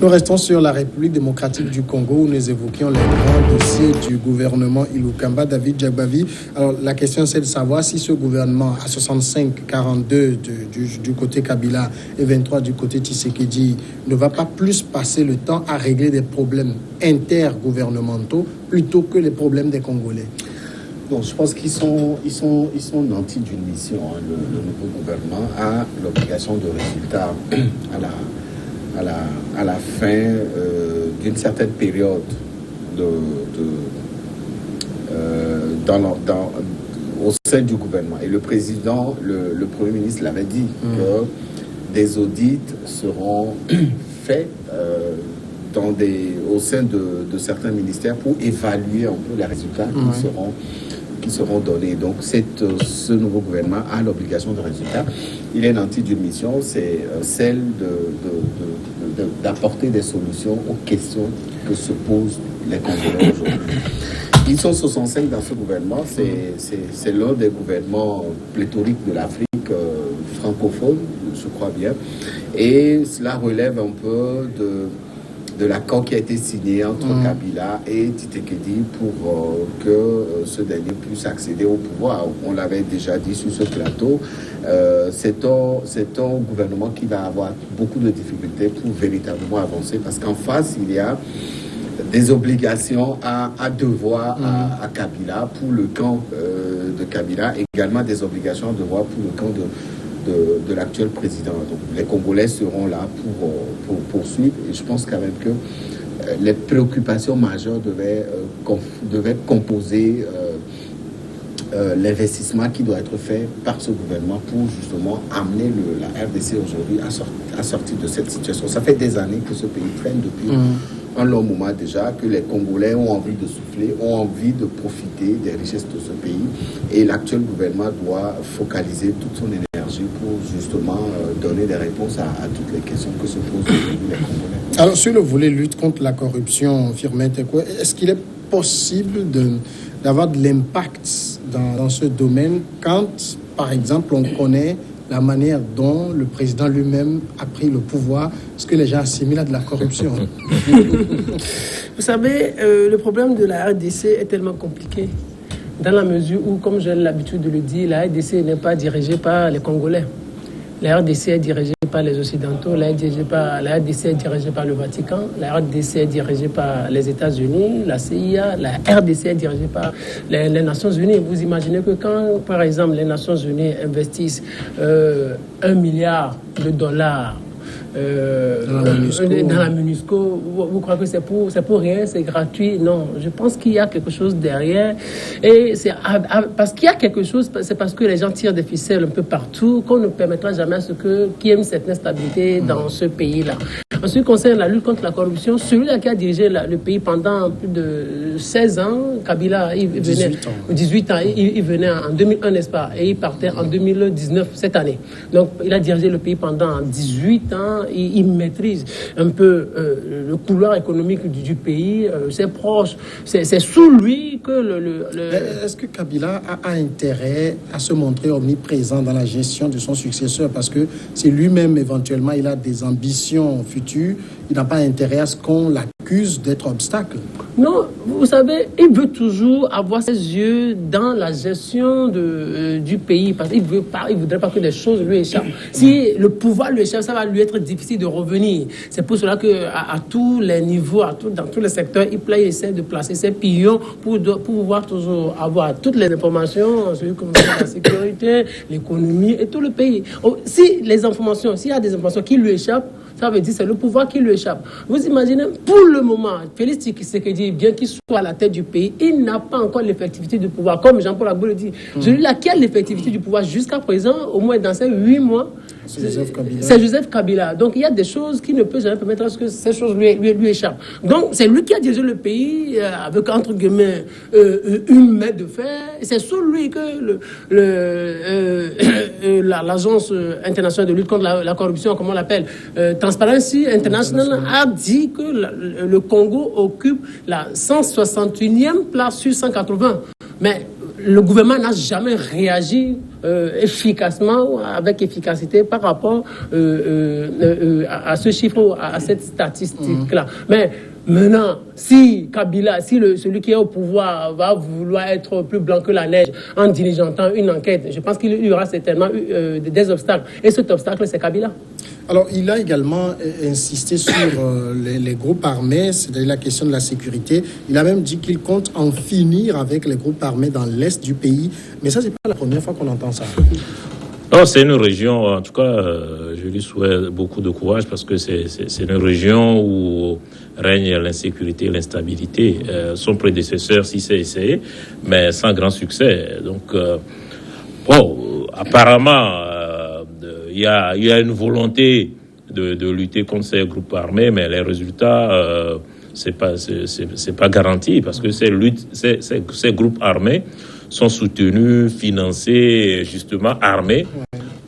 Nous restons sur la République démocratique du Congo où nous évoquions les grands dossiers du gouvernement Ilukamba, David Jagbavi. Alors, la question, c'est de savoir si ce gouvernement à 65-42 du côté Kabila et 23 du côté Tshisekedi ne va pas plus passer le temps à régler des problèmes intergouvernementaux plutôt que les problèmes des Congolais. Donc, je pense qu'ils sont nantis d'une mission. Hein. Le nouveau gouvernement a l'obligation de résultat à la fin d'une certaine période au sein du gouvernement. Et le président, le Premier ministre l'avait dit que des audits seront faits au sein de certains ministères pour évaluer un peu les résultats qui seront donnés. Donc, ce nouveau gouvernement a l'obligation de résultat. Il est nanti d'une mission, c'est celle d'apporter des solutions aux questions que se posent les Congolais aujourd'hui. Ils sont 65 dans ce gouvernement. C'est l'un des gouvernements pléthoriques de l'Afrique francophone, je crois bien. Et cela relève un peu de l'accord qui a été signé entre Kabila et Tshisekedi pour que ce dernier puisse accéder au pouvoir. On l'avait déjà dit sur ce plateau. C'est un gouvernement qui va avoir beaucoup de difficultés pour véritablement avancer parce qu'en face, il y a des obligations à devoir à Kabila pour le camp de Kabila, également des obligations à devoir pour le camp de l'actuel président. Donc, les Congolais seront là pour poursuivre et je pense quand même que les préoccupations majeures devaient composer l'investissement qui doit être fait par ce gouvernement pour justement amener la RDC aujourd'hui à sortir de cette situation. Ça fait des années que ce pays traîne depuis un long moment déjà, que les Congolais ont envie de souffler, ont envie de profiter des richesses de ce pays et l'actuel gouvernement doit focaliser toute son énergie pour justement donner des réponses à toutes les questions que se posent aujourd'hui les Congolais. Alors sur le volet lutte contre la corruption, Firmin Tekwe, est-ce qu'il est possible d'avoir de l'impact dans ce domaine quand, par exemple, on connaît la manière dont le président lui-même a pris le pouvoir, ce que les gens assimilent à de la corruption? Vous savez, le problème de la RDC est tellement compliqué, dans la mesure où, comme j'ai l'habitude de le dire, la RDC n'est pas dirigée par les Congolais. La RDC est dirigée par les Occidentaux, la RDC est dirigée par le Vatican, la RDC est dirigée par les États-Unis, la CIA, la RDC est dirigée par les Nations Unies. Vous imaginez que quand, par exemple, les Nations Unies investissent $1 milliard dans la MONUSCO, vous croyez que c'est pour rien, c'est gratuit? Non, je pense qu'il y a quelque chose derrière. Et parce qu'il y a quelque chose, c'est parce que les gens tirent des ficelles un peu partout qu'on ne permettra jamais à ceux qui aiment cette instabilité dans ce pays-là. En ce qui concerne la lutte contre la corruption, celui-là qui a dirigé le pays pendant plus de 16 ans, Kabila, il venait 18 ans, il venait en 2001, n'est-ce pas? Et il partait en 2019, cette année. Donc, il a dirigé le pays pendant 18 ans. Il maîtrise un peu le couloir économique du pays, ses proches. C'est sous lui que Est-ce que Kabila a intérêt à se montrer omniprésent dans la gestion de son successeur? Parce que si lui-même, éventuellement, il a des ambitions futures, il n'a pas intérêt à ce qu'on l'accuse d'être obstacle. Non, vous savez, il veut toujours avoir ses yeux dans la gestion du pays, parce qu'il ne voudrait pas que les choses lui échappent. Si le pouvoir lui échappe, ça va lui être difficile de revenir. C'est pour cela qu'à tous les niveaux, dans tous les secteurs, il essaie de placer ses pions pour pouvoir toujours avoir toutes les informations, comme la sécurité, l'économie et tout le pays. S'il y a des informations qui lui échappent, ça veut dire que c'est le pouvoir qui lui échappe. Vous imaginez, pour le moment, Félix Tshisekedi, bien qu'il soit à la tête du pays, il n'a pas encore l'effectivité du pouvoir. Comme Jean-Paul Agbo le dit, celui-là qui a l'effectivité du pouvoir jusqu'à présent, au moins dans ces 8 mois, c'est Joseph Kabila. Donc il y a des choses qui ne peuvent jamais permettre à ce que ces choses lui échappent. Donc c'est lui qui a dirigé le pays avec, entre guillemets, une main de fer. C'est sous lui que l'Agence internationale de lutte contre la corruption, comment on l'appelle, Transparency International, a dit que le Congo occupe la 161e place sur 180. Mais le gouvernement n'a jamais réagi efficacement, avec efficacité par rapport à ce chiffre, à cette statistique-là. Mais maintenant, si Kabila, celui qui est au pouvoir va vouloir être plus blanc que la neige en diligentant une enquête, je pense qu'il y aura certainement des obstacles. Et cet obstacle, c'est Kabila. Alors, il a également insisté sur les groupes armés, c'est-à-dire la question de la sécurité. Il a même dit qu'il compte en finir avec les groupes armés dans l'est du pays. Mais ça, c'est pas la première fois qu'on entend ça. Non, c'est une région, en tout cas, je lui souhaite beaucoup de courage parce que c'est une région où règne l'insécurité, l'instabilité. Son prédécesseur s'y s'est essayé, mais sans grand succès. Donc, apparemment, il y a une volonté de lutter contre ces groupes armés, mais les résultats, c'est pas garanti parce que ces groupes armés sont soutenus, financés, justement armés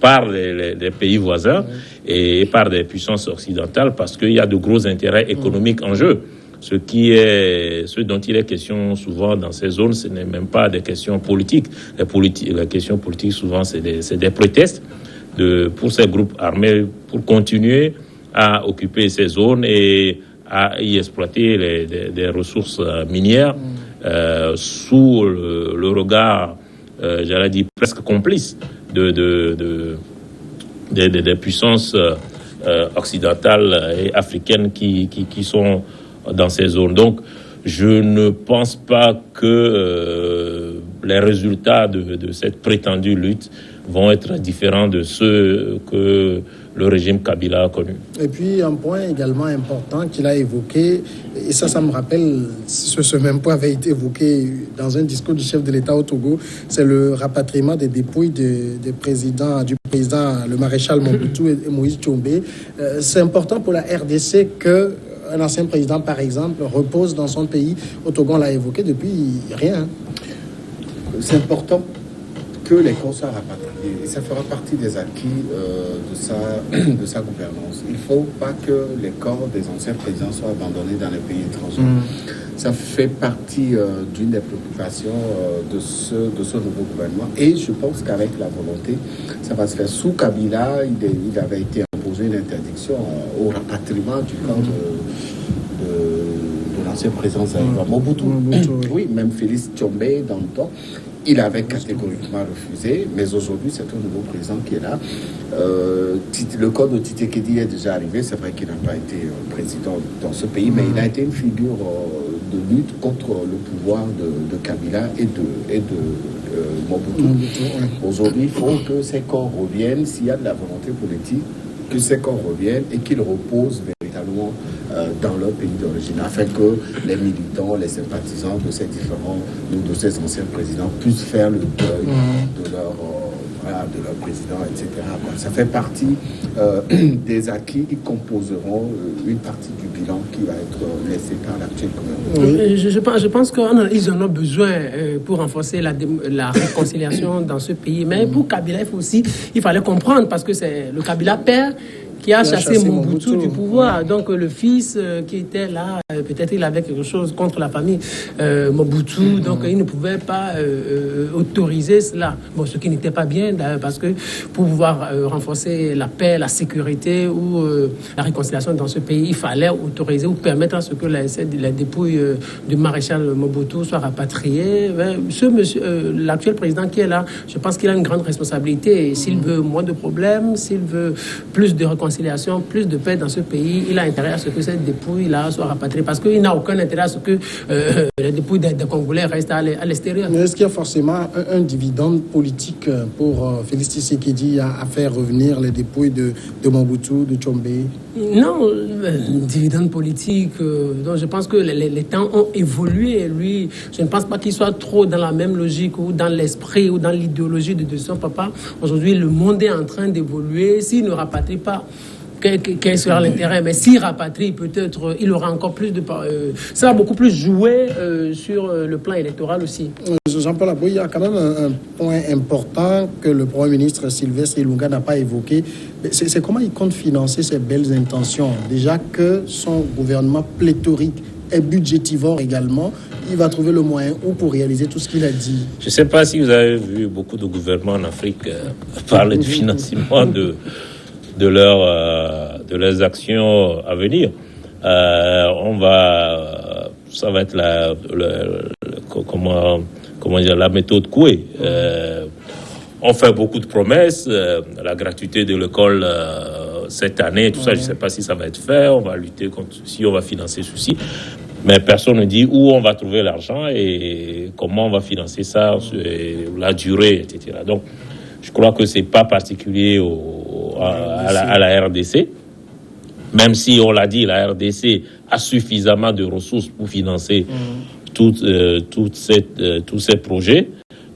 par les pays voisins et par des puissances occidentales parce qu'il y a de gros intérêts économiques en jeu. Ce dont il est question souvent dans ces zones, ce n'est même pas des questions politiques. Les questions politiques, souvent, c'est des prétextes pour ces groupes armés pour continuer à occuper ces zones et à y exploiter des ressources minières sous le regard, j'allais dire, presque complice des puissances occidentales et africaines qui sont dans ces zones. Donc, je ne pense pas que les résultats de cette prétendue lutte vont être différents de ceux que le régime Kabila a connu. Et puis, un point également important qu'il a évoqué, et ça me rappelle, ce même point avait été évoqué dans un discours du chef de l'État au Togo, c'est le rapatriement des dépouilles du président, le maréchal Mobutu et Moïse Tshombe. C'est important pour la RDC que un ancien président, par exemple, repose dans son pays. Au Togo, on l'a évoqué depuis rien. C'est important que les corps soient rapatriés. Et ça fera partie des acquis de sa gouvernance. Il ne faut pas que les corps des anciens présidents soient abandonnés dans les pays étrangers. Ça fait partie d'une des préoccupations de ce nouveau gouvernement. Et je pense qu'avec la volonté, ça va se faire. Sous Kabila, il avait été imposé une interdiction au rapatriement du corps de l'ancien président Zaïwa Mobutu. Oui, même Félix Tshombe dans le temps. Il avait catégoriquement refusé, mais aujourd'hui, c'est un nouveau président qui est là. Le corps de Tshisekedi est déjà arrivé. C'est vrai qu'il n'a pas été président dans ce pays, mais il a été une figure de lutte contre le pouvoir de Kabila et de Mobutu. Aujourd'hui, il faut que ces corps reviennent, s'il y a de la volonté politique, que ces corps reviennent et qu'ils reposent véritablement dans leur pays d'origine, afin que les militants, les sympathisants de ces anciens présidents puissent faire le deuil de leur président, etc. Ça fait partie des acquis qui composeront une partie du bilan qui va être laissé par l'actuel gouvernement. Je pense qu'ils en ont besoin pour renforcer la réconciliation dans ce pays. Mais pour Kabila, il fallait comprendre, parce que c'est le Kabila père qui a chassé Mobutu du pouvoir. Donc le fils qui était là, peut-être il avait quelque chose contre la famille Mobutu, donc il ne pouvait pas autoriser cela. Bon, ce qui n'était pas bien, parce que pour pouvoir renforcer la paix, la sécurité ou la réconciliation dans ce pays, il fallait autoriser ou permettre à ce que les dépouilles du maréchal Mobutu soient rapatriées. L'actuel président qui est là, je pense qu'il a une grande responsabilité. S'il veut moins de problèmes, s'il veut plus de réconciliation, plus de paix dans ce pays, il a intérêt à ce que cette dépouille-là soit rapatriée, parce qu'il n'a aucun intérêt à ce que les dépouilles des Congolais restent à l'extérieur. Mais est-ce qu'il y a forcément un dividende politique pour Félix Tshisekedi à faire revenir les dépouilles de Mobutu, de Tshombe? Non, dividende politique, donc je pense que les temps ont évolué. Lui, je ne pense pas qu'il soit trop dans la même logique ou dans l'esprit ou dans l'idéologie de son papa. Aujourd'hui, le monde est en train d'évoluer. S'il ne rapatrie pas, quel sera l'intérêt? Mais s'il rapatrie, peut-être il aura encore plus de... ça va beaucoup plus jouer sur le plan électoral aussi. Jean-Paul Aboy, il y a quand même un point important que le Premier ministre Sylvestre Ilunga n'a pas évoqué. C'est comment il compte financer ces belles intentions. Déjà que son gouvernement pléthorique est budgétivore également. Il va trouver le moyen où pour réaliser tout ce qu'il a dit. Je ne sais pas si vous avez vu beaucoup de gouvernements en Afrique parler du financement de leurs actions à venir. Ça va être la méthode Coué. On fait beaucoup de promesses, la gratuité de l'école cette année, tout ça, je ne sais pas si ça va être fait, on va lutter contre ceci, on va financer ceci, mais personne ne dit où on va trouver l'argent et comment on va financer ça, la durée, etc. Donc, je crois que ce n'est pas particulier à la RDC, même si on l'a dit, la RDC a suffisamment de ressources pour financer tous ces projets,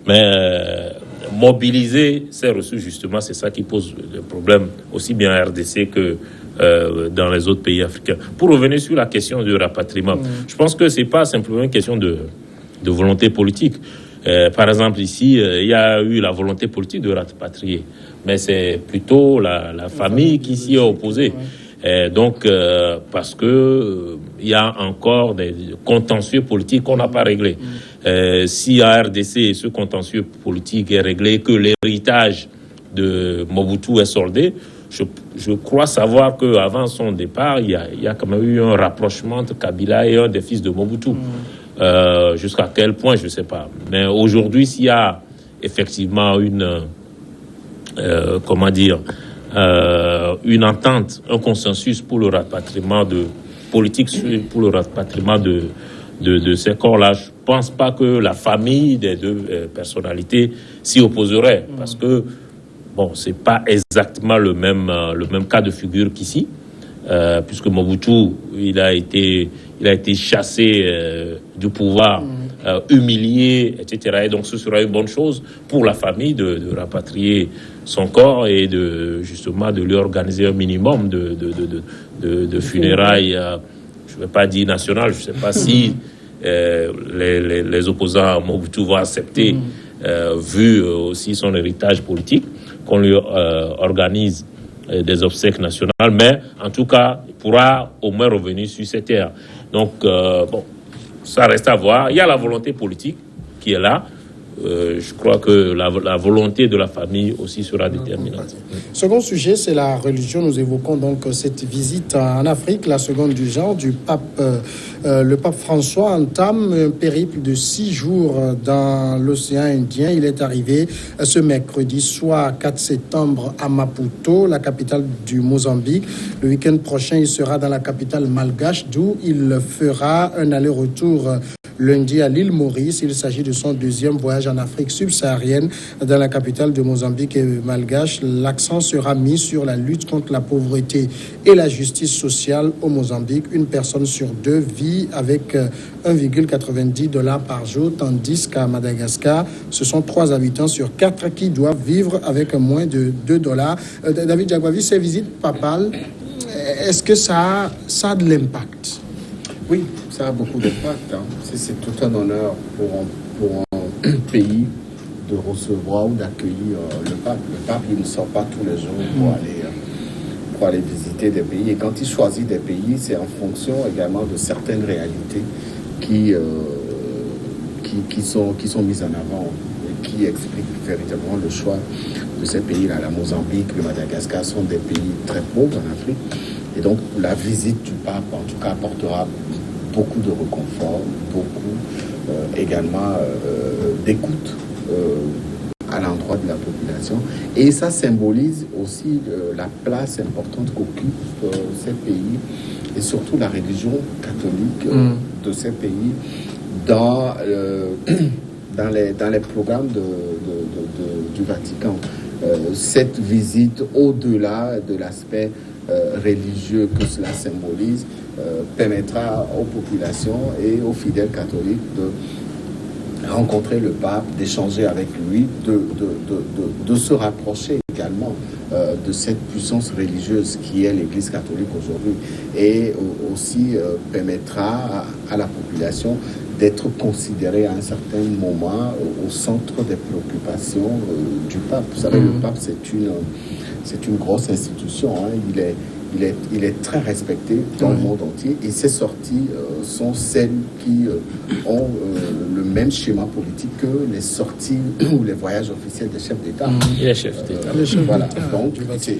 mais mobiliser ces ressources, justement, c'est ça qui pose le problème, aussi bien en RDC que dans les autres pays africains. Pour revenir sur la question du rapatriement, je pense que ce n'est pas simplement une question de volonté politique. Par exemple, ici, il y a eu la volonté politique de rapatrier, mais c'est plutôt la famille qui s'y est opposée. Donc, parce que il y a encore des contentieux politiques qu'on n'a pas réglés. Si à RDC, ce contentieux politique est réglé, que l'héritage de Mobutu est soldé, je crois savoir qu'avant son départ, il y a quand même eu un rapprochement entre Kabila et un des fils de Mobutu. Jusqu'à quel point, je ne sais pas. Mais aujourd'hui, s'il y a effectivement une entente, un consensus pour le rapatriement pour le rapatriement de ces corps-là, je ne pense pas que la famille des deux personnalités s'y opposerait, parce que c'est pas exactement le même cas de figure qu'ici, puisque Mobutu il a été chassé du pouvoir, humilié, etc. Et donc ce sera une bonne chose pour la famille de rapatrier son corps et de lui organiser un minimum de funérailles, je ne vais pas dire nationales, je ne sais pas si les opposants à Mobutu vont accepter, vu aussi son héritage politique, qu'on lui organise des obsèques nationales, mais en tout cas, il pourra au moins revenir sur ces terres. Donc, ça reste à voir. Il y a la volonté politique qui est là. Je crois que la volonté de la famille aussi sera déterminante. Second sujet, c'est la religion. Nous évoquons donc cette visite en Afrique, la seconde du genre du pape. Le pape François entame un périple de 6 jours dans l'océan Indien. Il est arrivé ce mercredi soir 4 septembre à Maputo, la capitale du Mozambique. Le week-end prochain, il sera dans la capitale malgache, d'où il fera un aller-retour lundi à l'île Maurice. Il s'agit de son deuxième voyage en Afrique subsaharienne. Dans la capitale de Mozambique et malgache, l'accent sera mis sur la lutte contre la pauvreté et la justice sociale au Mozambique. Une personne sur 2 vit avec 1,90 $ par jour, tandis qu'à Madagascar, ce sont 3 habitants sur 4 qui doivent vivre avec moins de $2. David Jagbavi, ces visites papales, est-ce que ça a de l'impact? Oui, ça a beaucoup d'impact. C'est tout un honneur pour un pays de recevoir ou d'accueillir le pape. Le pape, il ne sort pas tous les jours pour aller visiter des pays. Et quand il choisit des pays, c'est en fonction également de certaines réalités qui sont mises en avant et qui expliquent véritablement le choix de ces pays-là. La Mozambique, le Madagascar sont des pays très pauvres en Afrique. Et donc, la visite du pape, en tout cas, apportera beaucoup de réconfort, beaucoup également d'écoute à l'endroit de la population. Et ça symbolise aussi la place importante qu'occupent ces pays et surtout la religion catholique de ces pays dans les programmes du Vatican. Cette visite, au-delà de l'aspect religieux que cela symbolise, permettra aux populations et aux fidèles catholiques de rencontrer le pape, d'échanger avec lui, de se rapprocher également de cette puissance religieuse qui est l'Église catholique aujourd'hui, et aussi permettra à la population d'être considérée à un certain moment au centre des préoccupations du pape. Vous savez, le pape, c'est une grosse institution. il est très respecté dans le monde entier et ses sorties sont celles qui ont le même schéma politique que les sorties ou les voyages officiels des chefs d'État. Il est chef d'État. Voilà, donc c'est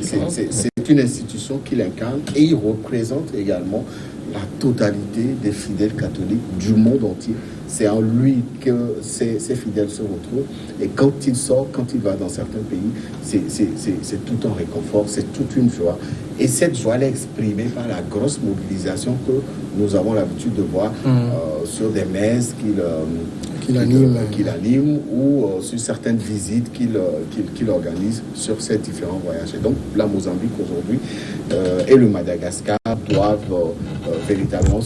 une institution qu'il incarne et il représente également la totalité des fidèles catholiques du monde entier. C'est en lui que ces fidèles se retrouvent. Et quand il sort, quand il va dans certains pays, c'est tout un réconfort, c'est toute une joie. Et cette joie est exprimée par la grosse mobilisation que nous avons l'habitude de voir sur des messes qu'il anime ou sur certaines visites qu'il organise sur ces différents voyages. Et donc la Mozambique aujourd'hui et le Madagascar doivent véritablement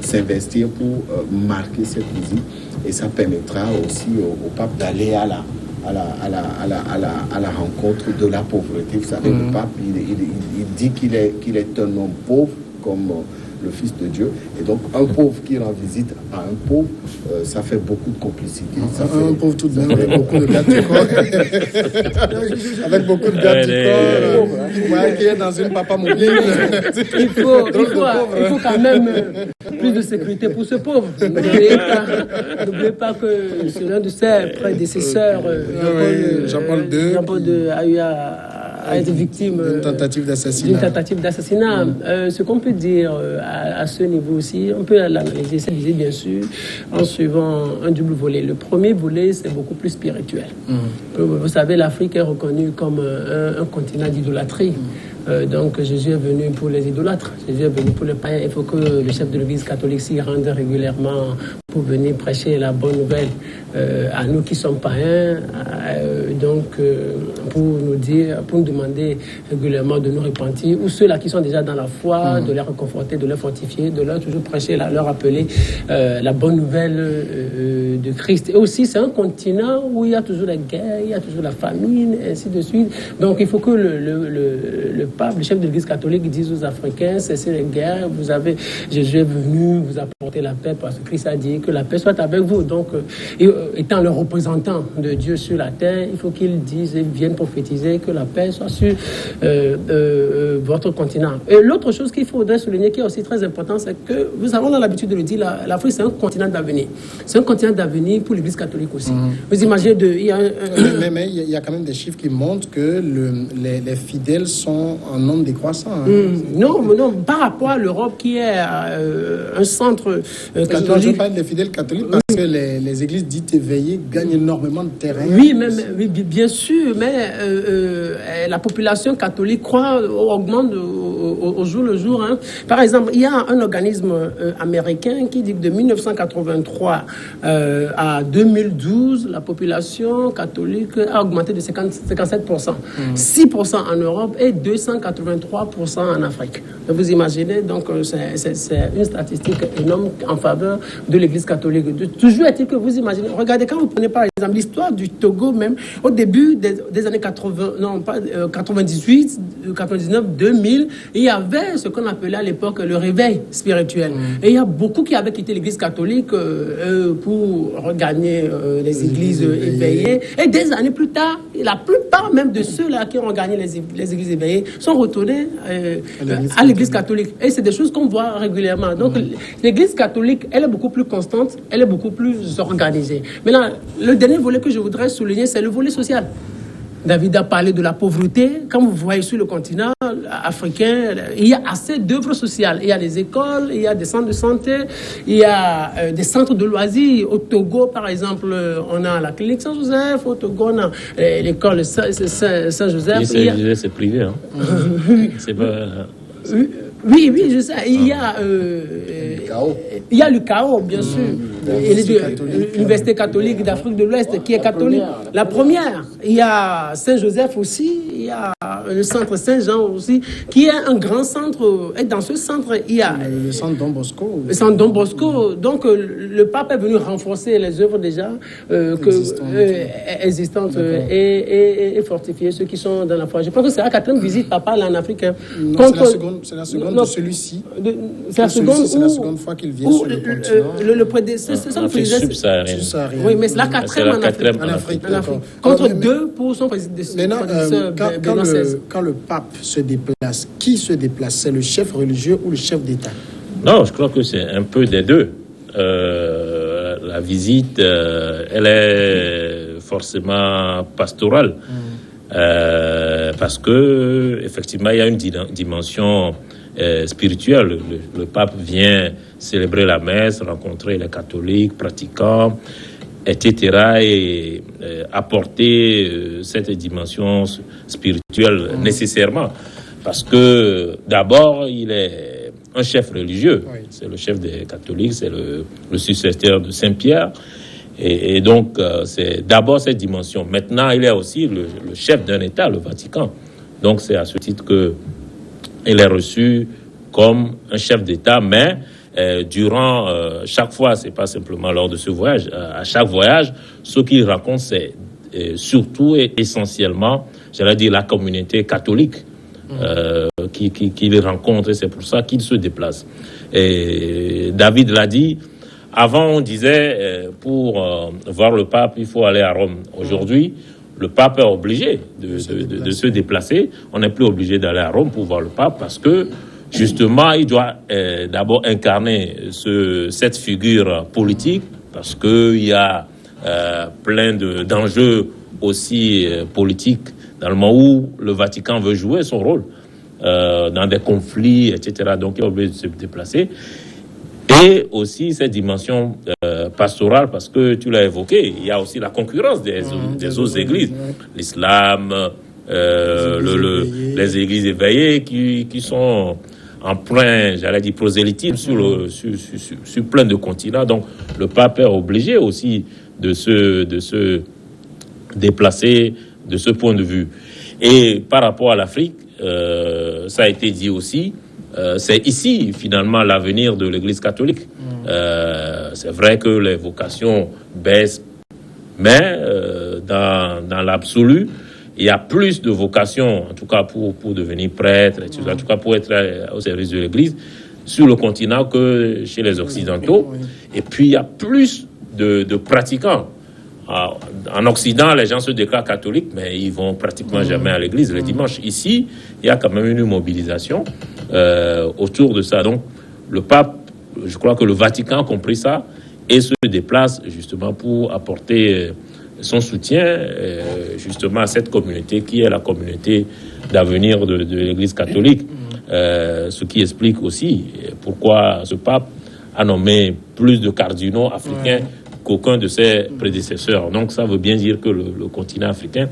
s'investir pour marquer cette visite, et ça permettra aussi au pape d'aller à la rencontre de la pauvreté. Vous savez, le pape, il dit qu'il est un homme pauvre comme le Fils de Dieu, et donc un pauvre qui rend visite à un pauvre, ça fait beaucoup de complicité. Un pauvre tout de même, avec beaucoup de garde du corps. Avec beaucoup de garde du corps, qui est dans une papa mobile. Il faut quand même plus de sécurité pour ce pauvre. N'oubliez pas que c'est l'un de ses prédécesseurs, Jean-Paul II, a eu à être victime d'une tentative d'assassinat. Ce qu'on peut dire à ce niveau aussi, on peut l'analyser, cette visite bien sûr, en suivant un double volet. Le premier volet, c'est beaucoup plus spirituel. Vous savez, l'Afrique est reconnue comme un continent d'idolâtrie. Donc Jésus est venu pour les idolâtres, Jésus est venu pour les païens. Il faut que le chef de l'Église catholique s'y rende régulièrement pour venir prêcher la bonne nouvelle à nous qui sommes païens, pour nous demander régulièrement de nous repentir, ou ceux-là qui sont déjà dans la foi, de les reconforter, de les fortifier, de leur toujours prêcher, leur rappeler la bonne nouvelle de Christ. Et aussi, c'est un continent où il y a toujours la guerre, il y a toujours la famine, et ainsi de suite. Donc il faut que le pape, le chef de l'Église catholique, dise aux Africains, cessez les guerres, Jésus est venu vous apporter la paix, parce que Christ a dit que la paix soit avec vous. Donc, étant le représentant de Dieu sur la terre, il faut qu'il dise et vienne prophétiser que la paix soit sur votre continent. Et l'autre chose qu'il faudrait souligner, qui est aussi très important, c'est que, nous avons l'habitude de le dire, l'Afrique, c'est un continent d'avenir. C'est un continent d'avenir pour l'Église catholique aussi. Vous imaginez, mais il y a quand même des chiffres qui montrent que les fidèles sont en nombre décroissant. Non, par rapport à l'Europe qui est un centre catholique. Je parle des fidèles catholiques parce que les églises dites éveillées gagnent énormément de terrain. Oui, bien sûr, mais la population catholique augmente au jour le jour. Par exemple, il y a un organisme américain qui dit que de 1983 à 2012, la population catholique a augmenté de 57%. 6% en Europe et 283% en Afrique. Vous imaginez, donc c'est une statistique énorme en faveur de l'Église catholique. Toujours est-il que vous imaginez, regardez, quand vous prenez par exemple l'histoire du Togo même, au début des années 98, 99, 2000, il y avait ce qu'on appelait à l'époque le réveil spirituel. Et il y a beaucoup qui avaient quitté l'Église catholique pour regagner les églises éveillées. Et des années plus tard, la plupart même de ceux-là qui ont regagné les églises éveillées sont retournés à l'Église catholique. Et c'est des choses qu'on voit régulièrement. Donc l'Église catholique, elle est beaucoup plus constante, elle est beaucoup plus organisée. Maintenant, le dernier volet que je voudrais souligner, c'est le volet social. David a parlé de la pauvreté. Quand vous voyez sur le continent africain, il y a assez d'œuvres sociales. Il y a des écoles, il y a des centres de santé, il y a des centres de loisirs. Au Togo, par exemple, on a la clinique Saint-Joseph. Au Togo, on a l'école Saint-Joseph. C'est privé, hein. C'est pas... Oui, je sais. Il y a l'UCAO, bien sûr. L'Université catholique d'Afrique de l'Ouest, qui est catholique. La première. Il y a Saint-Joseph aussi. Il y a le centre Saint-Jean aussi, qui est un grand centre. Et dans ce centre, il y a... Le centre Don Bosco. Le centre Don Bosco. Donc, le pape est venu renforcer les œuvres déjà existantes et fortifier ceux qui sont dans la foi. Je pense que c'est la 4e visite papa là en Afrique. C'est la seconde de celui-ci. C'est la seconde fois qu'il vient sur le continent. Le prédécesseur, l'Afrique subsaharienne. Oui, mais c'est la 4e en Afrique. Contre 2 pour son prédécesseur. Maintenant, quand le pape se déplace déplace. Qui se déplace? C'est le chef religieux ou le chef d'État? Non, je crois que c'est un peu des deux. La visite, elle est forcément pastorale. Parce que, effectivement, il y a une dimension spirituelle. Le pape vient célébrer la messe, rencontrer les catholiques, pratiquants, etc. et apporter cette dimension spirituelle nécessairement. Parce que, d'abord, il est un chef religieux. Oui. C'est le chef des catholiques, c'est le successeur de Saint-Pierre. Et donc, c'est d'abord cette dimension. Maintenant, il est aussi le chef d'un État, le Vatican. Donc, c'est à ce titre qu'il est reçu comme un chef d'État, mais durant chaque fois, c'est pas simplement lors de ce voyage. À chaque voyage, ce qu'il raconte, c'est surtout et essentiellement, j'allais dire, la communauté catholique qu'il rencontre, et c'est pour ça qu'il se déplace. Et David l'a dit. Avant, on disait, pour voir le pape, il faut aller à Rome. Aujourd'hui, le pape est obligé de se déplacer. On n'est plus obligé d'aller à Rome pour voir le pape parce que, justement, il doit d'abord incarner cette figure politique parce qu'il y a plein d'enjeux aussi politiques dans le moment où le Vatican veut jouer son rôle dans des conflits, etc. Donc, il est obligé de se déplacer. Et aussi cette dimension pastorale, parce que tu l'as évoqué, il y a aussi la concurrence des autres églises. L'islam, les églises éveillées qui sont en plein, j'allais dire, prosélytisme sur plein de continents. Donc le pape est obligé aussi de se déplacer de ce point de vue. Et par rapport à l'Afrique, ça a été dit aussi, c'est ici, finalement, l'avenir de l'Église catholique. C'est vrai que les vocations baissent, mais dans l'absolu, il y a plus de vocations, en tout cas pour devenir prêtre, en tout cas pour être au service de l'Église, sur le continent que chez les Occidentaux. Et puis, il y a plus de pratiquants. En Occident, les gens se déclarent catholiques, mais ils vont pratiquement jamais à l'église le dimanche. Ici, il y a quand même une mobilisation autour de ça. Donc, le pape, je crois que le Vatican a compris ça et se déplace justement pour apporter son soutien justement à cette communauté qui est la communauté d'avenir de l'église catholique. Ce qui explique aussi pourquoi ce pape a nommé plus de cardinaux africains qu'aucun de ses prédécesseurs. Donc ça veut bien dire que le continent africain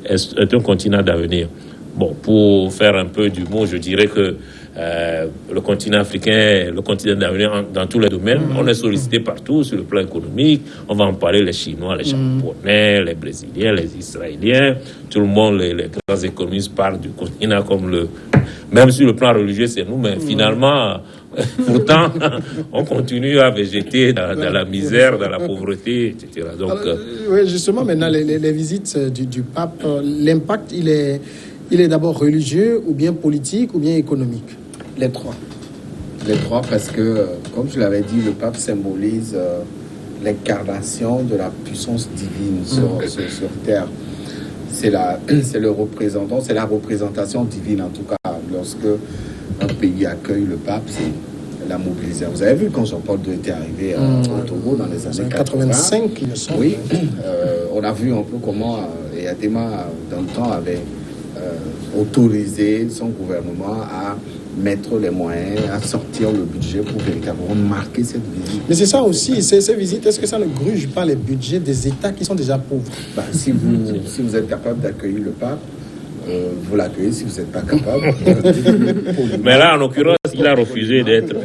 est un continent d'avenir. Bon, pour faire un peu d'humour, je dirais que le continent africain est le continent d'avenir dans tous les domaines. On est sollicité partout sur le plan économique. On va en parler, les Chinois, les Japonais, les Brésiliens, les Israéliens. Tout le monde, les grands économistes parlent du continent comme même sur le plan religieux, c'est nous, mais finalement, pourtant, on continue à végéter dans la misère, dans la pauvreté, etc. Donc, oui, justement, maintenant, les visites du pape, l'impact, il est d'abord religieux, ou bien politique, ou bien économique? Les trois. Les trois, parce que, comme je l'avais dit, le pape symbolise l'incarnation de la puissance divine sur terre. C'est le représentant, c'est la représentation divine, en tout cas, lorsque un pays accueille le pape, c'est la mobilisation. Vous avez vu quand Jean-Paul II était arrivé au Togo dans les années 85, il me semble. Oui, on a vu un peu comment Eyadema, dans le temps, avait autorisé son gouvernement à mettre les moyens, à sortir le budget pour véritablement marquer cette visite. Mais c'est ça aussi, ces visites, est-ce que ça ne gruge pas les budgets des États qui sont déjà pauvres? Si vous êtes capable d'accueillir le pape, vous l'accueillez. Si vous n'êtes pas capable. Mais là, en l'occurrence, il a refusé d'être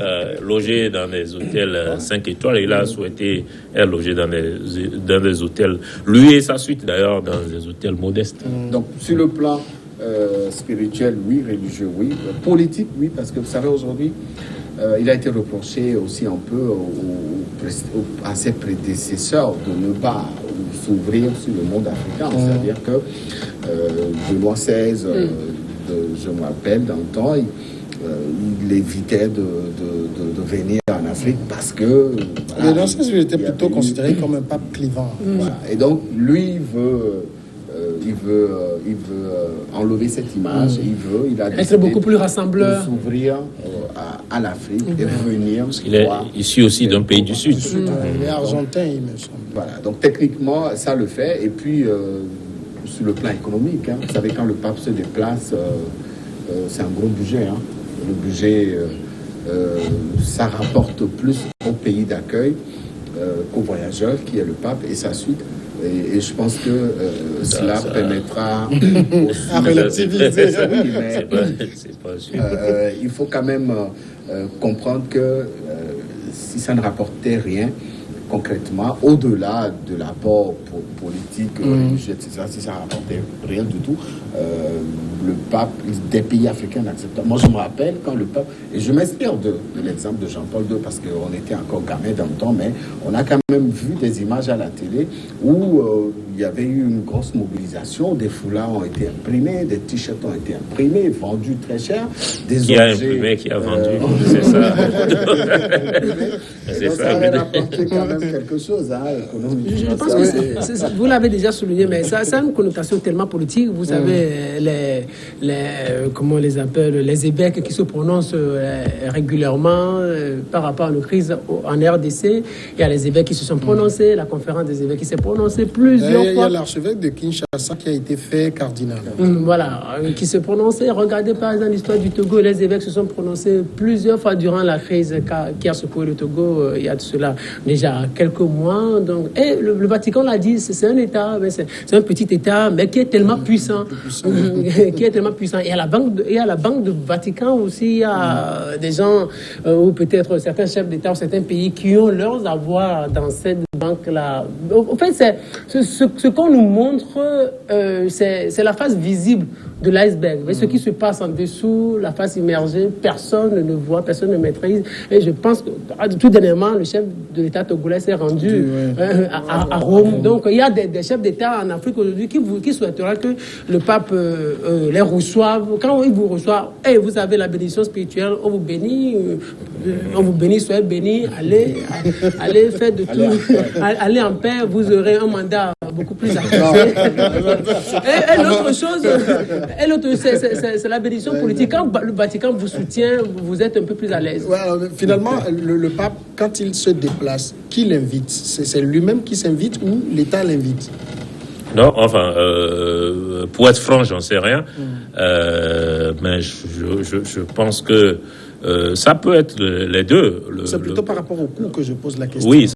logé dans des hôtels 5 étoiles. Il a souhaité être logé dans des hôtels, lui et sa suite d'ailleurs, dans des hôtels modestes. Donc, sur le plan spirituel, oui, religieux, oui, politique, oui, parce que vous savez, aujourd'hui, il a été reproché aussi un peu à ses prédécesseurs de ne pas s'ouvrir sur le monde africain. C'est-à-dire que Benoît XVI, je me rappelle, dans le temps, il évitait de venir en Afrique parce que... Benoît XVI, il était plutôt considéré comme un pape clivant. Voilà. Et donc, lui veut il veut enlever cette image. Il a Être décidé beaucoup plus de rassembleur. s'ouvrir à l'Afrique et venir. Parce qu'il est issu aussi d'un pays du Sud. Il est argentin, il me semble. Voilà, donc techniquement, ça le fait. Et puis, sur le plan économique, vous savez, quand le pape se déplace, c'est un gros budget. Le budget, ça rapporte plus au pays d'accueil qu'au voyageur, qui est le pape et sa suite. Et je pense que cela permettra aussi à relativiser. Oui, mais C'est pas sûr. il faut quand même comprendre que si ça ne rapportait rien concrètement, au-delà de l'apport politique, religieux, etc., si ça ne rapportait rien du tout, le pape, des pays africains n'acceptent. Moi, je me rappelle quand le pape, et je m'inspire de l'exemple de Jean-Paul II, parce qu'on était encore gamin dans le temps, mais on a quand même vu des images à la télé où il y avait eu une grosse mobilisation, des foulards ont été imprimés, des t-shirts ont été imprimés, vendus très cher, des Qui a imprimé, qui a vendu, c'est ça. C'est donc, ça. ça avait rapporté quand même quelque chose, économiquement. Je pense que vous l'avez déjà souligné, mais ça a une connotation tellement politique. Vous savez, comment on les appelle, les évêques qui se prononcent régulièrement par rapport à la crise en RDC. Il y a les évêques qui se sont prononcés, la conférence des évêques qui s'est prononcée plusieurs fois. Il y a l'archevêque de Kinshasa qui a été fait cardinal. Voilà, qui se prononçait. Regardez par exemple l'histoire du Togo. Les évêques se sont prononcés plusieurs fois durant la crise qui a secoué le Togo il y a de cela déjà quelques mois. Donc, et le Vatican l'a dit, c'est un État, c'est un petit État, mais qui est tellement puissant. Qui est tellement puissant. Et à la banque de Vatican aussi, il y a des gens, ou peut-être certains chefs d'État ou certains pays qui ont leurs avoirs dans cette banque-là. En fait, ce qu'on nous montre, c'est la face visible de l'iceberg. Mais ce qui se passe en dessous, la face immergée, personne ne voit, personne ne maîtrise. Et je pense que tout dernièrement, le chef de l'État togolais s'est rendu à Rome. Donc, il y a des chefs d'État en Afrique aujourd'hui qui souhaiteraient que le pape les reçoive. Quand il vous reçoit, vous avez la bénédiction spirituelle, on vous bénit, soyez bénis, allez faire de tout, allez en paix, vous aurez un mandat beaucoup plus accessible. Et l'autre chose, c'est la bénédiction politique. Quand le Vatican vous soutient, vous êtes un peu plus à l'aise. Ouais, finalement, le pape, quand il se déplace, qui l'invite? C'est lui-même qui s'invite ou l'État l'invite? Non, enfin, pour être franc, j'en sais rien. Mais je pense que ça peut être les deux. C'est plutôt par rapport au coût que je pose la question. Oui.